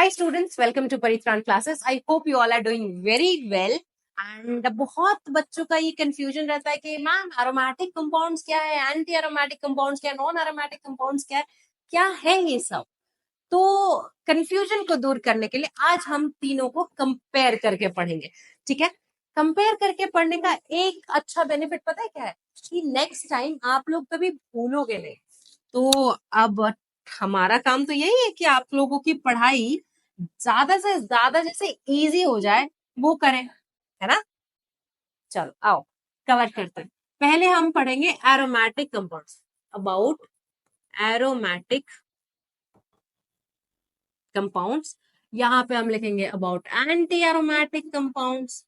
Hi students, welcome to Paritran classes. I hope you all are doing very well. And बहुत बच्चों का ये confusion रहता है कि मैम एरोमेटिक कंपाउंड्स क्या है, एंटी एरोमेटिक कंपाउंड्स क्या है, नॉन एरोमेटिक कंपाउंड्स क्या है ये सब। तो कंफ्यूजन को दूर करने के लिए आज हम तीनों को कंपेयर करके पढ़ेंगे। ठीक है, कंपेयर करके पढ़ने का एक अच्छा बेनिफिट पता है क्या है कि नेक्स्ट टाइम आप लोग कभी भूलोगे नहीं। तो अब हमारा काम तो यही है कि आप लोगों की पढ़ाई ज्यादा से ज्यादा जैसे इजी हो जाए वो करें, है ना। चलो आओ कवर करते हैं। पहले हम पढ़ेंगे aromatic compounds, about aromatic compounds. यहाँ पे हम लिखेंगे about anti aromatic compounds.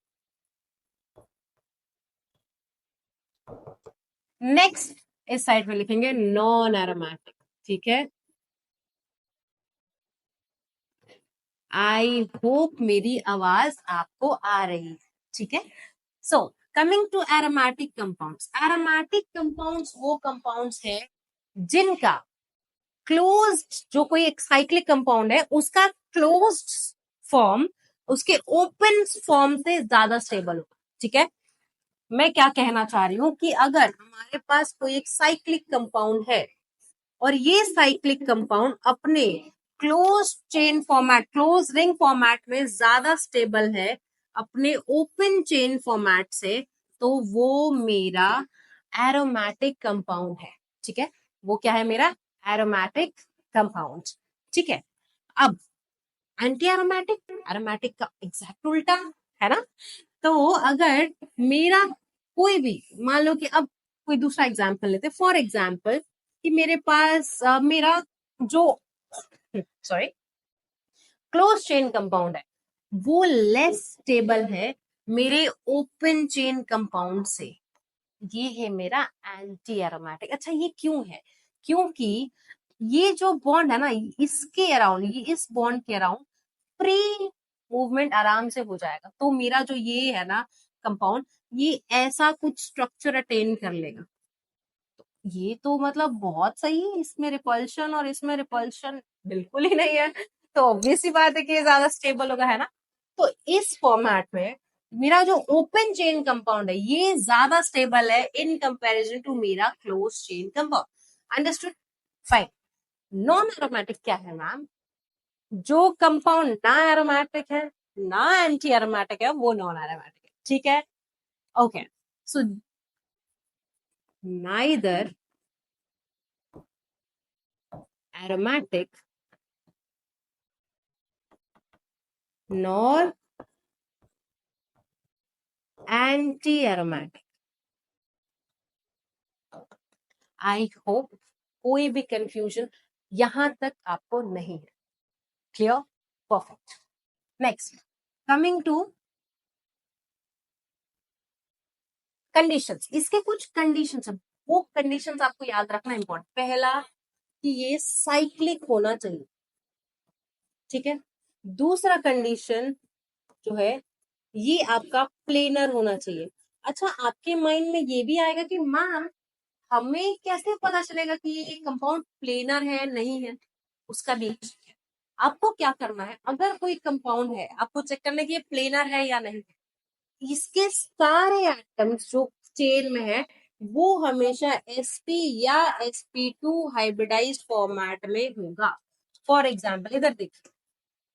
Next इस साइड पे लिखेंगे नॉन एरोमेटिक। ठीक है, आई होप मेरी आवाज आपको आ रही है। ठीक है, so coming to aromatic compounds. Aromatic compounds वो कंपाउंड्स है जिनका क्लोज्ड, जो कोई एक साइक्लिक कंपाउंड है उसका क्लोज्ड फॉर्म उसके ओपन फॉर्म से ज्यादा स्टेबल होगा। ठीक है, मैं क्या कहना चाह रही हूं कि अगर हमारे पास कोई एक साइक्लिक कंपाउंड है और ये साइक्लिक कंपाउंड अपने close chain format, close ring format में ज्यादा स्टेबल है अपने ओपन चेन फॉर्मेट से, तो वो मेरा एरोमेटिक कंपाउंड है। ठीक है, वो क्या है, मेरा एरोमेटिक कंपाउंड। ठीक है, अब एंटी एरोमेटिक, एरोमेटिक का एग्जैक्ट उल्टा, है ना। तो अगर मेरा कोई भी, मान लो कि अब कोई दूसरा एग्जाम्पल लेते, फॉर एग्जाम्पल कि मेरे पास मेरा जो सॉरी क्लोज चेन कंपाउंड है वो लेस स्टेबल है मेरे ओपन चेन कंपाउंड से, ये है मेरा एंटी एरोमेटिक। अच्छा ये क्यों है, क्योंकि ये जो बॉन्ड है ना इसके अराउंड, ये इस बॉन्ड के अराउंड फ्री मूवमेंट आराम से हो जाएगा। तो मेरा जो ये है ना कंपाउंड, ये ऐसा कुछ स्ट्रक्चर अटेन कर लेगा। ये तो मतलब बहुत सही है, इसमें रिपल्शन और इसमें रिपल्शन बिल्कुल ही नहीं है, तो ऑब्वियस सी बात है कि ये ज्यादा स्टेबल होगा, है ना। तो इस फॉर्मेट में मेरा जो ओपन चेन कंपाउंड है ये ज्यादा स्टेबल है इन कंपैरिजन टू मेरा close chain compound. Understood, fine. Non aromatic क्या है मैम, जो कंपाउंड ना एरोमेटिक है ना एंटी एरोमेटिक है वो नॉन एरोमेटिक है। ठीक है, okay, so neither aromatic nor anti-aromatic। I hope कोई भी कंफ्यूजन यहां तक आपको नहीं है, clear, perfect. Next, coming to conditions. इसके कुछ कंडीशंस है, वो कंडीशंस आपको याद रखना इंपॉर्टेंट। पहला कि ये साइक्लिक होना चाहिए। ठीक है, दूसरा कंडीशन जो है ये आपका प्लेनर होना चाहिए। अच्छा आपके माइंड में ये भी आएगा कि मैम हमें कैसे पता चलेगा कि ये कंपाउंड प्लेनर है नहीं है, उसका भी आपको क्या करना है, अगर कोई कंपाउंड है आपको चेक करना है कि ये प्लेनर है या नहीं है। इसके सारे एटम्स जो चेन में है वो हमेशा sp या sp2 हाइब्रिडाइज्ड फॉर्मेट में होगा। फॉर एग्जांपल इधर देखिए,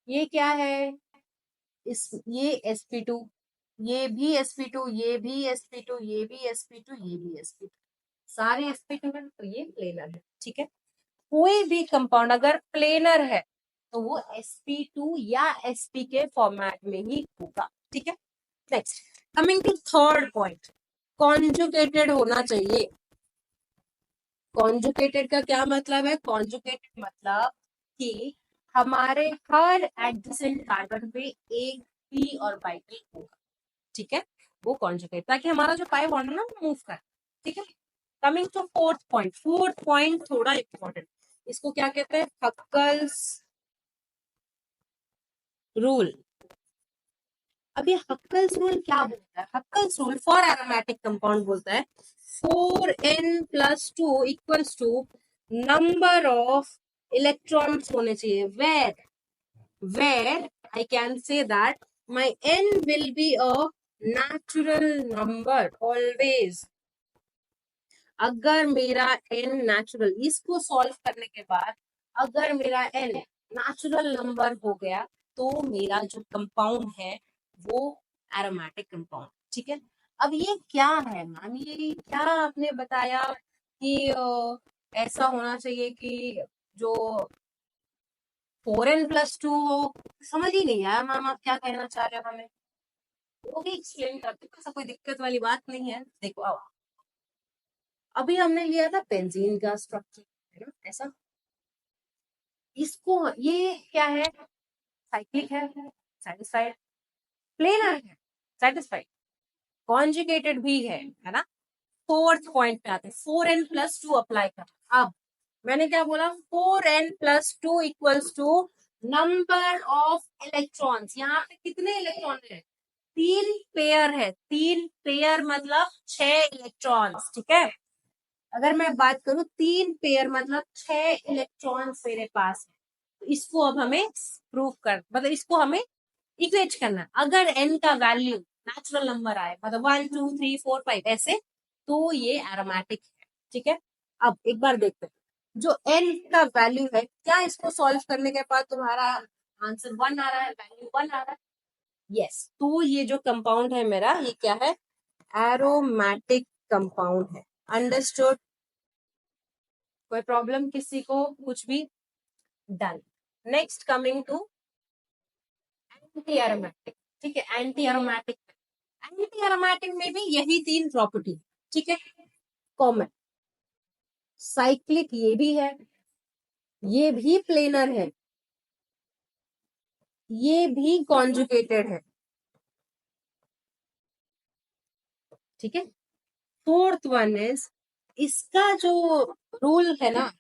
ये क्या है, ये sp2, ये भी sp2, ये भी sp2, ये भी sp2, ये भी sp2, सारे sp2 है तो ये प्लेनर है। ठीक है, कोई भी कंपाउंड अगर प्लेनर है तो वो sp2 या sp के फॉर्मेट में ही होगा। ठीक है, next, coming to third point, conjugated होना चाहिए। कॉन्जुगेटेड का क्या मतलब है, कॉन्जुगेटेड मतलब कि हमारे हर एडजेसेंट कार्बन पे एक पी और बाइटल होगा। ठीक है, वो कॉन्जुगेट, ताकि हमारा जो पाई बॉन्ड है ना वो मूव करे। ठीक है, coming to fourth point. Fourth point थोड़ा इंपॉर्टेंट, इसको क्या कहते हैं, हक्कल्स रूल। अब ये हक्कल्स रूल क्या बोलता है, Huckel's rule for aromatic compound बोलता है 4n+2 equals to number of electrons होने चाहिए where where I can say that my n will be a natural number always. अगर मेरा n नेचुरल, इसको सॉल्व करने के बाद अगर मेरा n नेचुरल नंबर हो गया तो मेरा जो कंपाउंड है वो एरोमेटिक कंपाउंड। ठीक है, अब ये क्या है मैम, ये क्या आपने बताया कि ऐसा होना चाहिए कि जो 4n+2, समझ ही नहीं आया मैम आप क्या कहना चाह रहे हो हमें। वो भी एक्सप्लेन करते हो, ऐसा कोई दिक्कत वाली बात नहीं है। देखो अब अभी हमने लिया था बेंजीन का स्ट्रक्चर, है ना, ऐसा। इसको ये क्या है, साइक्लिक है, सेटिस्फाइड, प्लेनर है, सेटिस्फाइड, कॉन्जुगेटेड भी है ना। फोर्थ पॉइंट पे आते हैं, 4n+2 अप्लाई कर। अब मैंने क्या बोला, 4n+2 equals to number of electrons. यहाँ पे कितने इलेक्ट्रॉन है, 3 पेयर है, 3 पेयर मतलब 6 इलेक्ट्रॉन्स। ठीक है, अगर मैं बात करूं 3 पेयर मतलब 6 इलेक्ट्रॉन्स मेरे पास है। तो इसको अब हमें प्रूव कर, मतलब इसको हमें इक्वेट करना। अगर n का वैल्यू नेचुरल नंबर आए, मतलब 1 2 3 4 5 ऐसे, तो ये एरोमेटिक है। ठीक है, अब एक बार देखते हैं जो n का वैल्यू है, क्या इसको सॉल्व करने के बाद तुम्हारा आंसर 1 आ रहा है, वैल्यू 1 आ रहा है। यस, तो ये जो कंपाउंड है मेरा, ये क्या है, एरोमेटिक कंपाउंड है। अंडरस्टूड, कोई प्रॉब्लम किसी को, कुछ भी, done. Next coming to anti aromatic. ठीक है, एंटी एरोमेटिक, एंटी एरोमेटिक में भी यही 3 प्रॉपर्टी। ठीक है, कॉमन, साइक्लिक ये भी है, ये भी प्लेनर है, ये भी कॉन्जुगेटेड है। ठीक है, फोर्थ वन इज, इसका जो रूल है ना,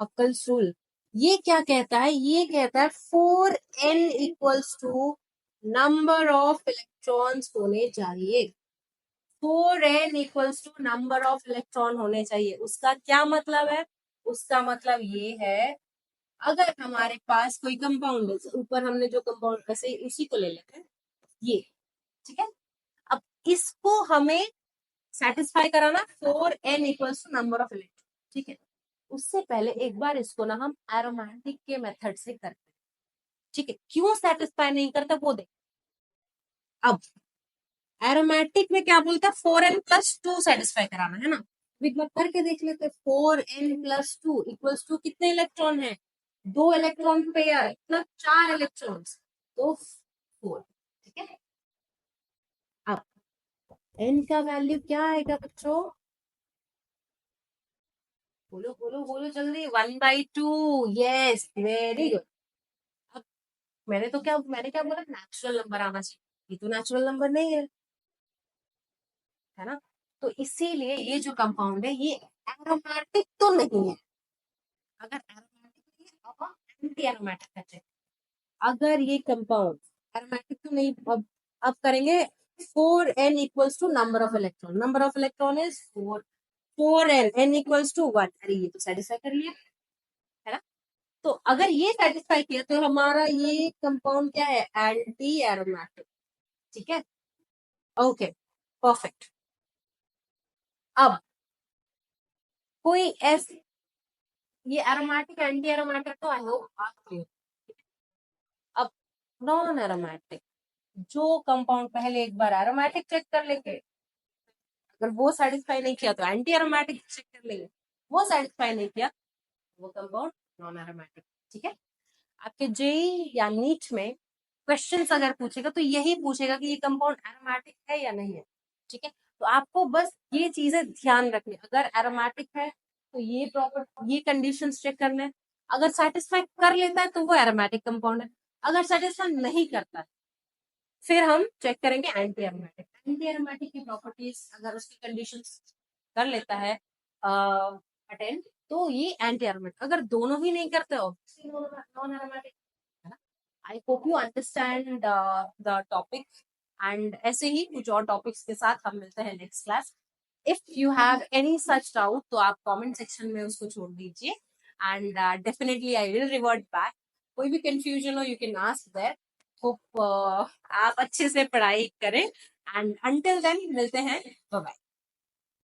अक्कल्स रूल, ये क्या कहता है, ये कहता है 4n equals to number of electrons होने चाहिए। 4n equals to number of electron होने चाहिए। उसका क्या मतलब है, उसका मतलब ये है, अगर हमारे पास कोई कंपाउंड है, ऊपर हमने जो कंपाउंड, ऐसे उसी को ले लेते हैं ये। ठीक है, अब इसको हमें सेटिस्फाई कराना 4n equals to number of electron. ठीक है, उससे पहले एक बार इसको ना हम एरोमेटिक के मेथड से करते हैं। ठीक है, क्यों सेटिस्फाई नहीं करता वो देख। अब एरोमेटिक में क्या बोलता है, 4n+2 सेटिस्फाई कराना है ना। एक बार करके देख लेते हैं, 4n+2 इक्वल्स टू कितने इलेक्ट्रॉन है, 2 इलेक्ट्रॉन पेयर, मतलब 4 इलेक्ट्रॉन, तो 4। ठीक है, अब n का वैल्यू क्या आएगा बच्चों, बोलो बोलो बोलो जल्दी, 1/2। Yes, very good. अब मैंने क्या बोला, नेचुरल नंबर आना चाहिए, ये तो नेचुरल नंबर नहीं है ना। तो इसीलिए ये जो कंपाउंड है ये एरोमेटिक तो नहीं है। अगर एरोमेटिक नहीं है, अब हम एंटी एरोमेटिक कहते हैं। अगर ये कंपाउंड एरोमेटिक तो नहीं, अब करेंगे 4n equals to number of electron, number of electron is 4, 4n, n equals to 1। अरे ये तो सेटिस्फाई कर लिया, है ना। तो अगर ये सेटिस्फाई किया तो हमारा ये कंपाउंड क्या है, एंटी एरोमेटिक। ठीक है, ओके, परफेक्ट। अब कोई ऐसे, ये एरोमेटिक एंटी एरोमेटिक तो आई होप बात क्लियर। अब नॉन एरोमेटिक, जो कंपाउंड पहले एक बार एरोमेटिक चेक कर लेंगे, अगर वो सेटिस्फाई नहीं किया तो एंटी एरोमेटिक चेक कर लेंगे, वो सेटिस्फाई नहीं किया वो कंपाउंड नॉन एरोमेटिक। ठीक है, आपके जेई या नीट में क्वेश्चंस अगर पूछेगा तो यही पूछेगा कि ये कंपाउंड एरोमेटिक है या नहीं है। ठीक है, तो आपको बस ये चीजें ध्यान रखनी, अगर एरोमेटिक है तो ये प्रॉपर, ये कंडीशंस चेक करना है। अगर सेटिस्फाई कर लेता है तो वो एरोमेटिक कंपाउंड है, अगर सेटिस्फाई नहीं करता है फिर हम चेक करेंगे एंटी एरोमेटिक। एंटी एरोमेटिक की प्रॉपर्टीज अगर उसकी कंडीशंस कर लेता है अटेंड, तो ये एंटी एरोमेटिक। अगर दोनों भी नहीं करते हो, नॉन एरोमेटिक, है ना। I hope you understand the topic, and ऐसे ही कुछ और टॉपिक्स के साथ हम मिलते हैं next class. If you have any such doubt तो आप कमेंट सेक्शन में उसको छोड़ दीजिए, and definitely I will revert back. कोई भी कंफ्यूजन हो, you can ask that. Hope आप अच्छे से पढ़ाई करें, एंड अंटिल देन मिलते हैं, बाय बाय।